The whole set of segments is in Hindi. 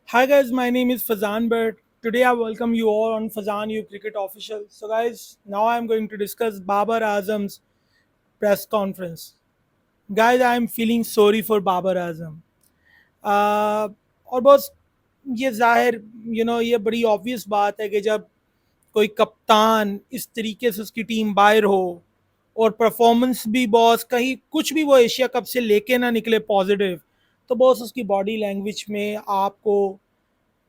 Hi guys, my name is Fazan Bird. Today I welcome you all on Fazan U Cricket Official. So guys, now I'm going to discuss Babar Azam's press conference. Guys, I'm feeling sorry for Babar Azam. और बस ये जाहिर ये बड़ी ऑब्वियस बात है कि जब कोई कप्तान इस तरीके से उसकी टीम बाहर हो और परफॉर्मेंस भी बॉस कहीं कुछ भी वो एशिया कप से लेके ना निकले पॉजिटिव, तो बॉस उसकी बॉडी लैंग्वेज में आपको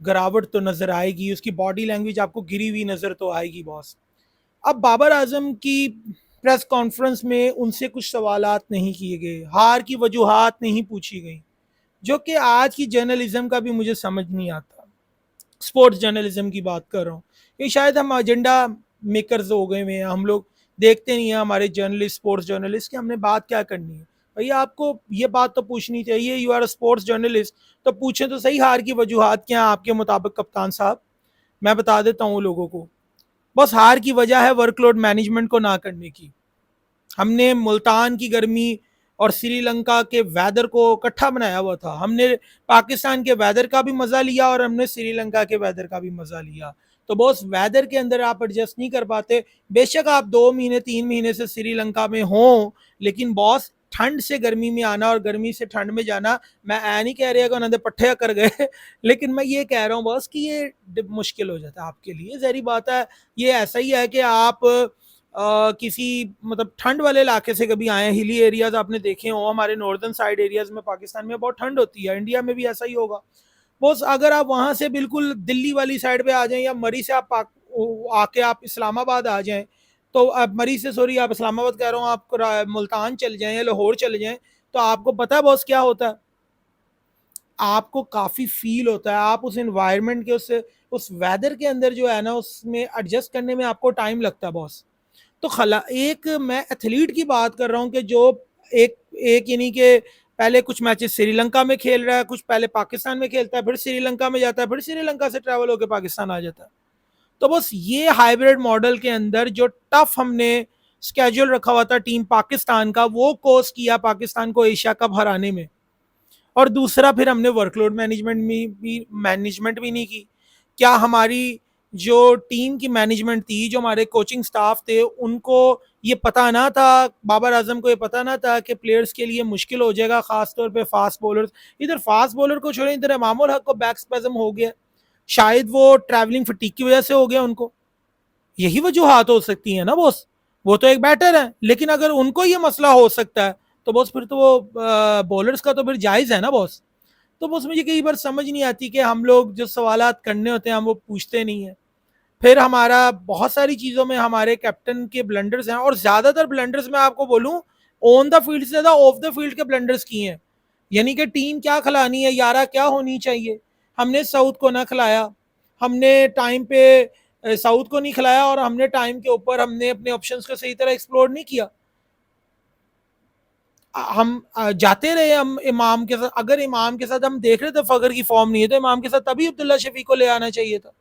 गिरावट तो नज़र आएगी, उसकी बॉडी लैंग्वेज आपको गिरी हुई नज़र तो आएगी बॉस। अब बाबर आजम की प्रेस कॉन्फ्रेंस में उनसे कुछ सवालात नहीं किए गए, हार की वजूहात नहीं पूछी गई, जो कि आज की जर्नलिज्म का भी मुझे समझ नहीं आता। स्पोर्ट्स जर्नलिज्म की बात कर रहा हूँ, ये शायद हम एजेंडा मेकर्स हो गए हैं, हम लोग देखते नहीं है हमारे जर्नलिस्ट, स्पोर्ट्स जर्नलिस्ट, कि हमने बात क्या करनी है। भैया आपको ये बात तो पूछनी चाहिए, you are a sports journalist, तो पूछे तो सही हार की वजूहात क्या है आपके मुताबिक कप्तान साहब। मैं बता देता हूँ लोगों को, बस हार की वजह है वर्कलोड मैनेजमेंट को ना करने की। हमने मुल्तान की गर्मी और श्रीलंका के वेदर को इकट्ठा बनाया हुआ था, हमने पाकिस्तान के वेदर का भी मजा लिया और हमने श्रीलंका के वेदर का भी मजा लिया। तो बॉस वेदर के अंदर आप एडजस्ट नहीं कर पाते, बेशक आप 2 महीने 3 महीने से श्रीलंका में हो, लेकिन बॉस ठंड से गर्मी में आना और गर्मी से ठंड में जाना, मैं ऐ नहीं कह रहा कि उन्होंने पट्टे कर गए लेकिन मैं ये कह रहा हूँ बॉस कि ये मुश्किल हो जाता है आपके लिए, जहरी बात है। ये ऐसा ही है कि आप किसी मतलब ठंड वाले इलाके से कभी आए, हिली एरियाज आपने देखे हो, हमारे नॉर्दर्न साइड एरियाज में पाकिस्तान में बहुत ठंड होती है, इंडिया में भी ऐसा ही होगा। बस अगर आप वहां से बिल्कुल दिल्ली वाली साइड पे आ जाएं या मरी से आप आके आप इस्लामाबाद आ जाएं, तो आप मरी से, सॉरी, आप इस्लामाबाद कह रहा हूँ, आप मुल्तान चल जाएं या लाहौर चले जाएं, तो आपको पता है बॉस क्या होता है, आपको काफ़ी फील होता है, आप उस इन्वायरमेंट के उस वेदर के अंदर जो है ना, उसमें एडजस्ट करने में आपको टाइम लगता है बॉस। तो खला एक मैं एथलीट की बात कर रहा हूँ कि जो एक एक यानी कि पहले कुछ मैचेस श्रीलंका में खेल रहा है, कुछ पहले पाकिस्तान में खेलता है, फिर श्रीलंका में जाता है, फिर श्रीलंका से ट्रैवल होकर पाकिस्तान आ जाता है। तो बस ये हाइब्रिड मॉडल के अंदर जो टफ हमने स्केड्यूल रखा हुआ था टीम पाकिस्तान का, वो कोर्स किया पाकिस्तान को एशिया कप हराने में। और दूसरा फिर हमने वर्कलोड मैनेजमेंट भी नहीं की। क्या हमारी जो टीम की मैनेजमेंट थी, जो हमारे कोचिंग स्टाफ थे, उनको ये पता ना था, बाबर आजम को ये पता ना था कि प्लेयर्स के लिए मुश्किल हो जाएगा, खासतौर पे फास्ट बॉलर। इधर फास्ट बॉलर को छोड़े, इधर इमामुल हक को बैक स्पेजम हो गया, शायद वो ट्रैवलिंग फटीक की वजह से हो गया उनको, यही वजूहत हो सकती है ना बॉस। वो तो एक बैटर है, लेकिन अगर उनको ये मसला हो सकता है, तो बॉस फिर तो वो बॉलर्स का तो फिर जायज़ है ना बॉस। तो बस मुझे कई बार समझ नहीं आती कि हम लोग जो सवालात करने होते हैं हम वो पूछते नहीं है। फिर हमारा बहुत सारी चीज़ों में हमारे कैप्टन के ब्लंडर्स हैं, और ज़्यादातर ब्लंडर्स मैं आपको बोलूँ, ऑन द फील्ड से ज़्यादा ऑफ द फील्ड के ब्लंडर्स किए हैं। यानी कि टीम क्या खिलानी है, 11 क्या होनी चाहिए, हमने साउथ को ना खिलाया, हमने टाइम पे साउथ को नहीं खिलाया, और हमने टाइम के ऊपर हमने अपने ऑप्शंस को सही तरह एक्सप्लोर नहीं किया। हम जाते रहे हम इमाम के साथ, अगर इमाम के साथ हम देख रहे थे फ़खर की फॉर्म नहीं है, तो इमाम के साथ तभी अब्दुल्ला शफी को ले आना चाहिए था।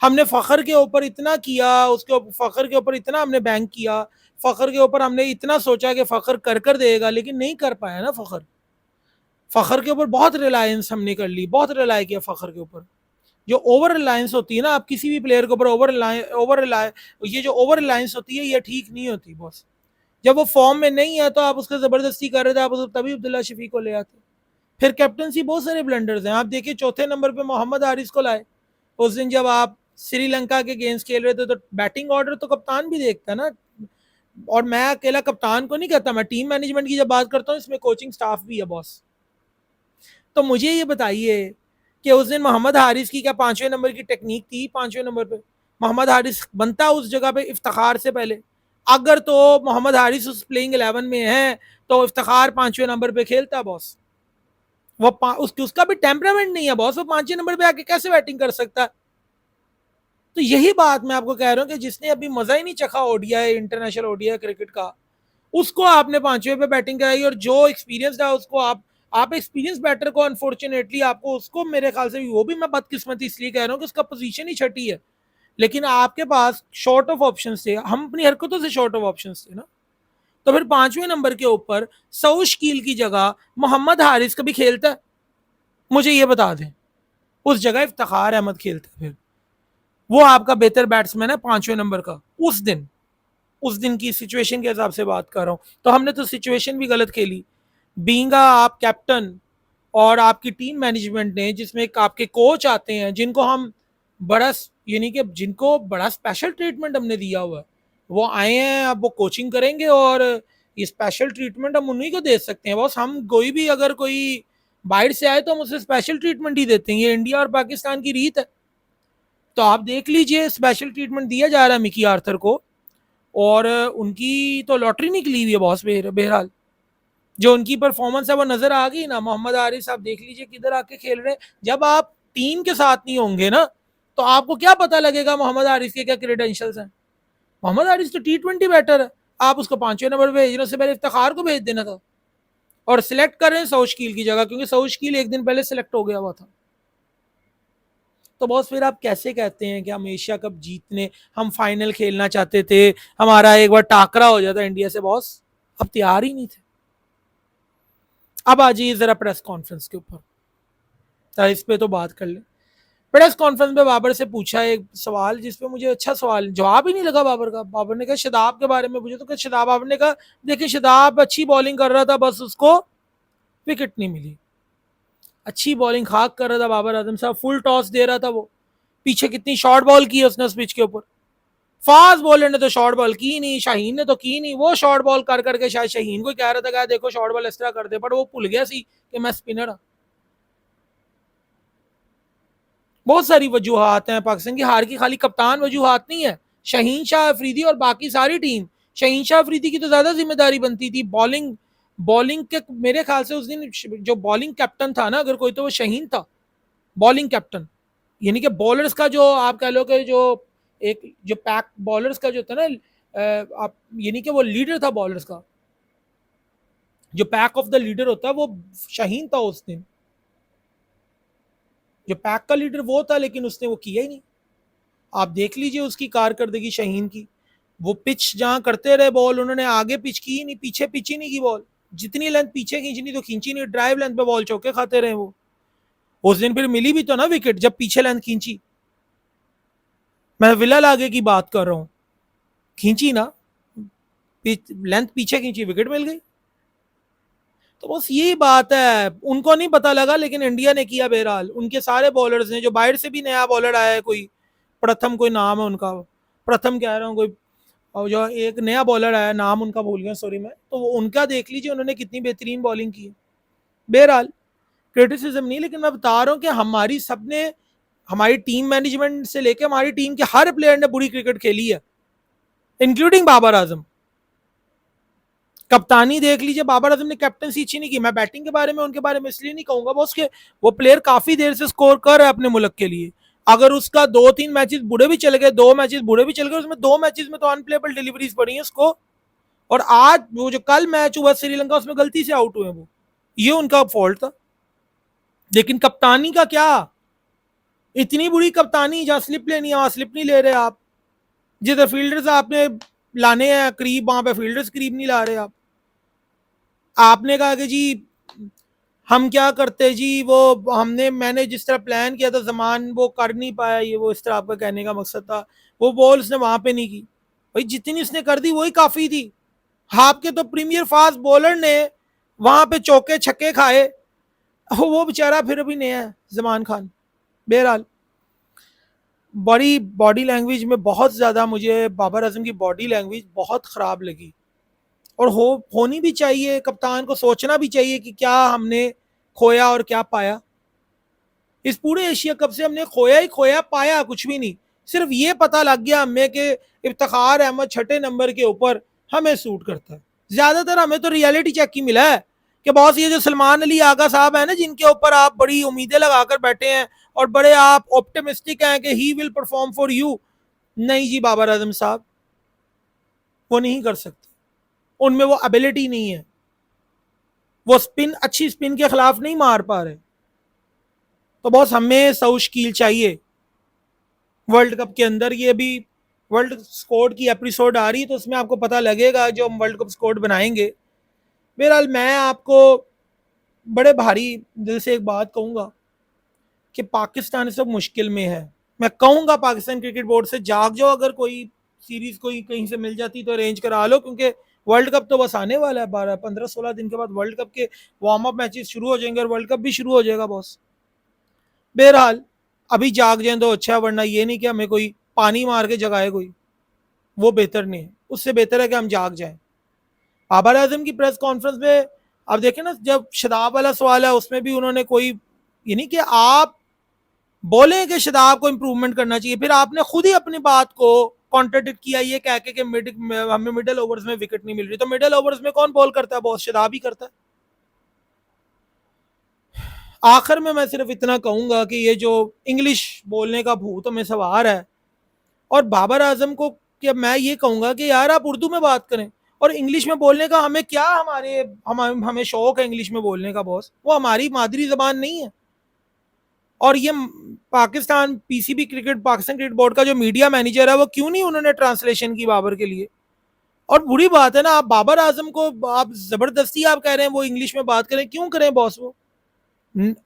हमने फ़खर के ऊपर इतना किया, उसके फ़खर के ऊपर इतना हमने बैंक किया, फ़खर के ऊपर हमने इतना सोचा कि फ़खर कर देगा, लेकिन नहीं कर पाया ना फ़खर। फ़खर के ऊपर बहुत रिलायंस हमने कर ली, बहुत रिलाय किया फ़खर के ऊपर। जो ओवर रिलायंस होती है ना, आप किसी भी प्लेयर के ऊपर ओवर रिलाय ये जो ओवर रिलायंस होती है, ये ठीक नहीं होती बॉस। जब वो फॉर्म में नहीं है तो आप उसको ज़बरदस्ती कर रहे थे, आप तभी अब्दुल्ला शफी को ले आते। फिर कैप्टनसी बहुत सारे ब्लंडर्स हैं, आप देखिए चौथे नंबर पे मोहम्मद हारिस को लाए। उस दिन जब आप श्रीलंका के अगेंस्ट खेल रहे थे, तो बैटिंग ऑर्डर तो कप्तान भी देखता ना। और मैं अकेला कप्तान को नहीं कहता, मैं टीम मैनेजमेंट की जब बात करता हूँ, इसमें कोचिंग स्टाफ भी है बॉस। तो मुझे ये बताइए कि उस दिन मोहम्मद हारिस की क्या 5वें नंबर की टेक्निक थी? 5वें नंबर पे मोहम्मद हारिस बनता उस जगह पे इफ्तार से पहले? अगर तो मोहम्मद हारिस उस प्लेइंग 11 में है, तो इफ्तार 5वें नंबर पे खेलता बॉस। वो उसका भी टेम्परामेंट नहीं है बॉस, वो 5वें नंबर पे आके कैसे बैटिंग कर सकता है? तो यही बात मैं आपको कह रहा हूँ कि जिसने अभी मजा ही नहीं चखा ओडीआई, इंटरनेशनल ओडीआई क्रिकेट का, उसको आपने 5वें पे बैटिंग कराई, और जो एक्सपीरियंस है उसको आप एक्सपीरियंस बैटर को अनफॉर्चुनेटली आपको उसको, मेरे ख्याल से वो भी मैं बदकिस्मती इसलिए कह रहा हूँ कि उसका पोजीशन ही छठी है, लेकिन आपके पास शॉर्ट ऑफ ऑप्शन थे, हम अपनी हरकतों से शॉर्ट ऑफ ऑप्शन थे ना। तो फिर 5वें नंबर के ऊपर सऊ शकील की जगह मोहम्मद हारिस कभी खेलता है? मुझे ये बता दें। उस जगह इफ्तिखार अहमद खेलता फिर, वो आपका बेहतर बैट्समैन है 5वें नंबर का। उस दिन की सिचुएशन के हिसाब से बात कर रहा हूँ, तो हमने तो सिचुएशन भी गलत खेली। बींगा आप कैप्टन और आपकी टीम मैनेजमेंट ने, जिसमें आपके कोच आते हैं जिनको हम बड़ा, यानी कि जिनको बड़ा स्पेशल ट्रीटमेंट हमने दिया हुआ है, वो आए हैं, अब वो कोचिंग करेंगे और ये स्पेशल ट्रीटमेंट हम उन्हीं को दे सकते हैं बॉस। हम कोई भी अगर कोई बाहर से आए तो हम उसे स्पेशल ट्रीटमेंट ही देते हैं, ये इंडिया और पाकिस्तान की रीत है। तो आप देख लीजिए स्पेशल ट्रीटमेंट दिया जा रहा है मिकी आर्थर को, और उनकी तो लॉटरी निकली हुई है बॉस। बहरहाल जो उनकी परफॉर्मेंस है वो नजर आ गई ना। मोहम्मद आरिस आप देख लीजिए किधर आके खेल रहे हैं। जब आप टीम के साथ नहीं होंगे ना, तो आपको क्या पता लगेगा मोहम्मद आरिस के क्या क्रेडेंशियल्स हैं। मोहम्मद आरिस तो T20 बैटर है, आप उसको 5वें नंबर पे भेजना, उससे पहले इफ्तिखार को भेज देना था। और सिलेक्ट कर रहे हैं सौशकील की जगह, क्योंकि सौशकील एक दिन पहले सिलेक्ट हो गया हुआ था। तो बॉस फिर आप कैसे कहते हैं कि हम एशिया कप जीतने, हम फाइनल खेलना चाहते थे, हमारा एक बार टाकरा हो जाता इंडिया से बॉस, अब तैयार ही नहीं थे। अब आ जाइए जरा प्रेस कॉन्फ्रेंस के ऊपर, इस पे तो बात कर ले। प्रेस कॉन्फ्रेंस में बाबर से पूछा एक सवाल जिसपे मुझे अच्छा सवाल जवाब ही नहीं लगा बाबर का। बाबर ने कहा शदाब के बारे में पूछे तो क्या शदाब, बाबर ने कहा देखिए शदाब अच्छी बॉलिंग कर रहा था, बस उसको विकेट नहीं मिली। अच्छी बॉलिंग खाक कर रहा था बाबर आजम साहब, फुल टॉस दे रहा था वो। पीछे कितनी शॉर्ट बॉल की है उसने उस पिच के ऊपर। फास्ट बॉलर ने तो शॉर्ट बॉल की नहीं, शाहीन ने तो की नहीं। वो शॉर्ट बॉल कर करके शायद शाहीन को कह रहा था देखो शॉर्ट बॉल इस तरह कर दे, पर वो भूल गया सी कि मैं स्पिनर हाँ। बहुत सारी वजूहत हैं पाकिस्तान की हार की, खाली कप्तान वजूहत नहीं है। शहीन शाह अफरीदी और बाकी सारी टीम, शहीन शाह अफरीदी की तो ज्यादा जिम्मेदारी बनती थी। बॉलिंग बॉलिंग के मेरे ख्याल से उस दिन जो बॉलिंग कैप्टन था ना अगर कोई, तो वो शहीन था बॉलिंग कैप्टन। यानी कि बॉलर्स का जो आप कह लो कि जो एक जो पैक बॉलर्स का जो था ना, आप यानी कि वो लीडर था बॉलर्स का, जो पैक ऑफ द लीडर होता है वो शहीन था उस दिन। जो पैक का लीडर वो था, लेकिन उसने वो किया ही नहीं। आप देख लीजिए उसकी कारकर्दगी शहीन की। वो पिच जहां करते रहे बॉल, उन्होंने आगे पिच की ही नहीं, पीछे पिच ही नहीं की बॉल। जितनी लेंथ पीछे खींचनी तो खींची नहीं, ड्राइव लेंथ पे बॉल चौके खाते रहे वो। उस दिन फिर मिली भी तो ना विकेट जब पीछे लेंथ खींची। मैं विलल आगे की बात कर रहा हूँ, खींची ना, लेंथ पीछे खींची, विकेट मिल गई। तो बस यही बात है, उनको नहीं पता लगा लेकिन इंडिया ने किया। बहरहाल उनके सारे बॉलर्स ने, जो बाहर से भी नया बॉलर आया है, कोई प्रथम कोई नाम है उनका, प्रथम कह रहा हूँ कोई, और जो एक नया बॉलर आया नाम उनका भूल गया सॉरी मैं, तो वो उनका देख लीजिए उन्होंने कितनी बेहतरीन बॉलिंग की है। बहरहाल क्रिटिसिज्म नहीं, लेकिन मैं बता रहा हूँ कि हमारी सबने, हमारी टीम मैनेजमेंट से लेकर हमारी टीम के हर प्लेयर ने बुरी क्रिकेट खेली है, इंक्लूडिंग बाबर आजम। कप्तानी देख लीजिए, बाबर आजम ने कैप्टनसी अच्छी नहीं की। मैं बैटिंग के बारे में उनके बारे में इसलिए नहीं कहूंगा, वो उसके वो प्लेयर काफी देर से स्कोर कर रहा है अपने मुल्क के लिए। अगर उसका 2-3 मैचेस बुरे भी चले गए, 2 मैचेस बुरे भी चल गए, उसमें 2 मैचेस में तो अनप्लेबल डिलीवरीज पड़ी है उसको। और आज वो जो कल मैच हुआ श्रीलंका, उसमें गलती से आउट हुए वो, ये उनका फॉल्ट था। लेकिन कप्तानी का क्या, इतनी बुरी कप्तानी, जहां स्लिप लेनी है वहां स्लिप नहीं ले रहे आप, जिधर फील्डर्स आपने लाने हैं करीब, वहां पे फील्डर्स करीब नहीं ला रहे आप। आपने कहा कि जी हम क्या करते जी, वो मैंने जिस तरह प्लान किया था जमान वो कर नहीं पाया, ये वो इस तरह आपका कहने का मकसद था। वो बॉल उसने वहां पे नहीं की, भाई जितनी उसने कर दी वही काफी थी। आपके तो प्रीमियर फास्ट बॉलर ने वहां पे चौके छक्के खाए, वो बेचारा फिर अभी नया है जमान खान। बहरहाल बड़ी बॉडी लैंग्वेज में बहुत ज़्यादा मुझे बाबर आजम की बॉडी लैंग्वेज बहुत ख़राब लगी। और होनी भी चाहिए, कप्तान को सोचना भी चाहिए कि क्या हमने खोया और क्या पाया। इस पूरे एशिया कप से हमने खोया ही खोया, पाया कुछ भी नहीं। सिर्फ ये पता लग गया हमें कि इफ्तिखार अहमद 6 नंबर के ऊपर हमें सूट करता है। ज़्यादातर हमें तो रियलिटी चेक ही मिला है कि बॉस ये जो सलमान अली आगा साहब है ना, जिनके ऊपर आप बड़ी उम्मीदें लगाकर बैठे हैं और बड़े आप ऑप्टिमिस्टिक हैं कि he will perform for you, नहीं जी बाबर आजम साहब वो नहीं कर सकते, उनमें वो एबिलिटी नहीं है, वो स्पिन अच्छी स्पिन के खिलाफ नहीं मार पा रहे। तो बॉस हमें सौशकील चाहिए वर्ल्ड कप के अंदर। ये अभी वर्ल्ड स्कोर की एपिसोड आ रही है तो उसमें आपको पता लगेगा जो हम वर्ल्ड कप स्कोर बनाएंगे। बहरहाल मैं आपको बड़े भारी दिल से एक बात कहूंगा कि पाकिस्तान इस वक्त मुश्किल में है। मैं कहूंगा पाकिस्तान क्रिकेट बोर्ड से जाग जाओ, अगर कोई सीरीज कोई कहीं से मिल जाती तो अरेंज करा लो, क्योंकि वर्ल्ड कप तो बस आने वाला है। 12 15 16 दिन के बाद वर्ल्ड कप के वार्म अप मैचेस शुरू हो जाएंगे और वर्ल्ड कप भी शुरू हो जाएगा बॉस। बहरहाल अभी जाग जाए तो अच्छा, वरना ये नहीं कि हमें कोई पानी मार के जगाए कोई, वो बेहतर नहीं है। उससे बेहतर है कि हम जाग जाएं। बाबर आजम की प्रेस कॉन्फ्रेंस में अब देखें ना, जब शदाब वाला सवाल है उसमें भी उन्होंने कोई ये नहीं कि आप बोले कि शदाब को इंप्रूवमेंट करना चाहिए, फिर आपने खुद ही अपनी बात को कॉन्ट्राडिक्ट किया ये कह के कि हमें मिडिल ओवर्स में विकेट नहीं मिल रही। तो मिडिल ओवर्स में कौन बॉल करता है बॉस? शदाब ही करता है। आखिर में मैं सिर्फ इतना कहूंगा कि ये जो इंग्लिश बोलने का भूत हमें सवार है, और बाबर आजम को कि मैं ये कहूंगा कि यार आप उर्दू में बात करें, और इंग्लिश में बोलने का हमें क्या, हमें शौक है इंग्लिश में बोलने का बॉस, वो हमारी मादरी जबान नहीं है। और ये Pakistan PCB cricket Pakistan cricket board का जो मीडिया मैनेजर है वो क्यों नहीं उन्होंने ट्रांसलेशन की बाबर के लिए? और बुरी बात है ना, आप बाबर आजम को आप जबरदस्ती आप कह रहे हैं वो इंग्लिश में बात करें, क्यों करें बॉस? वो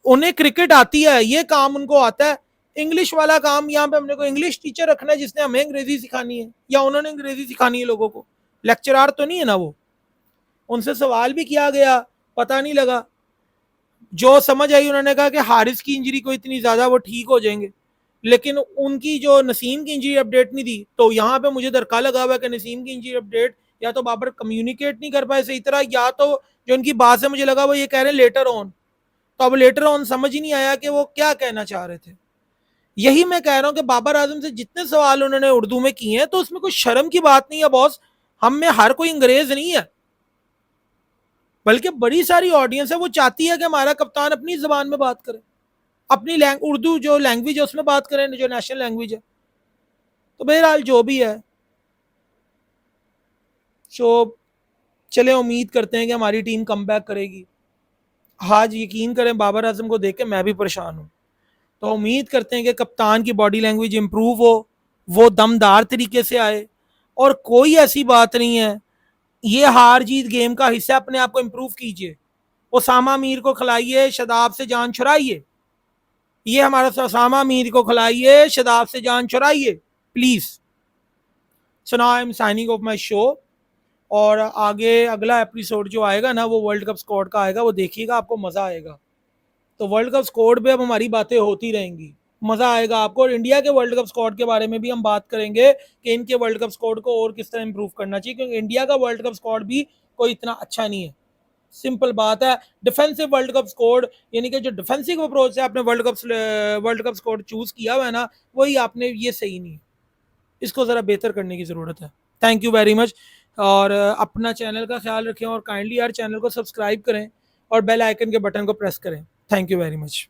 उन्हें क्रिकेट आती है, ये काम उनको आता है। इंग्लिश वाला काम यहाँ पे हमने को इंग्लिश टीचर रखना है जिसने हमें अंग्रेजी सिखानी है, या उन्होंने अंग्रेजी सिखानी है लोगों को? लेक्चरार तो नहीं है ना वो। उनसे सवाल भी किया गया, पता नहीं लगा। जो समझ आई उन्होंने कहा कि हारिस की इंजरी को इतनी ज्यादा वो ठीक हो जाएंगे, लेकिन उनकी जो नसीम की इंजरी अपडेट नहीं दी। तो यहाँ पे मुझे दरका लगा हुआ है कि नसीम की इंजरी अपडेट या तो बाबर कम्युनिकेट नहीं कर पाए सही तरह, या तो जो उनकी बात से मुझे लगा वो ये कह रहे हैं लेटर ऑन। तो अब लेटर ऑन समझ ही नहीं आया कि वो क्या कहना चाह रहे थे। यही मैं कह रहा हूं कि बाबर आजम से जितने सवाल उन्होंने उर्दू में किए हैं तो उसमें कोई शर्म की बात नहीं है बॉस। हम में हर कोई अंग्रेज नहीं है, बल्कि बड़ी सारी ऑडियंस है वो चाहती है कि हमारा कप्तान अपनी जबान में बात करे, अपनी उर्दू जो लैंग्वेज है उसमें बात करें, जो नेशनल लैंग्वेज है। तो बहरहाल जो भी है, सो चले उम्मीद करते हैं कि हमारी टीम कम बैक करेगी। आज यकीन करें बाबर आजम को देख के मैं भी परेशान हूँ। तो उम्मीद करते हैं कि कप्तान की बॉडी लैंग्वेज इंप्रूव हो, वो दमदार तरीके से आए। और कोई ऐसी बात नहीं है, ये हार जीत गेम का हिस्सा, अपने आप को इंप्रूव कीजिए। ओसामा मीर को खिलाइए, शदाब से जान छुड़ाइए। ये हमारा ओसामा मीर को खिलाइए, शदाब से जान छुड़ाइए please. So now I am signing off my show. और आगे अगला एपिसोड जो आएगा ना वो वर्ल्ड कप स्क्वाड का आएगा, वो देखिएगा आपको मजा आएगा। तो वर्ल्ड कप स्क्वाड पे अब हमारी बातें होती रहेंगी, मजा आएगा आपको। और इंडिया के वर्ल्ड कप स्क्वाड के बारे में भी हम बात करेंगे कि इनके वर्ल्ड कप स्क्वाड को और किस तरह इंप्रूव करना चाहिए, क्योंकि इंडिया का वर्ल्ड कप स्क्वाड भी कोई इतना अच्छा नहीं है। सिंपल बात है, डिफेंसिव वर्ल्ड कप स्क्वाड, यानी कि जो डिफेंसिव अप्रोच है आपने वर्ल्ड कप स्क्वाड चूज किया हुआ है ना, वही आपने, ये सही नहीं है। इसको ज़रा बेहतर करने की ज़रूरत है। Thank you very much. और अपना चैनल का ख्याल रखें और काइंडली यार चैनल को सब्सक्राइब करें और बेल आइकन के बटन को प्रेस करें। Thank you very much.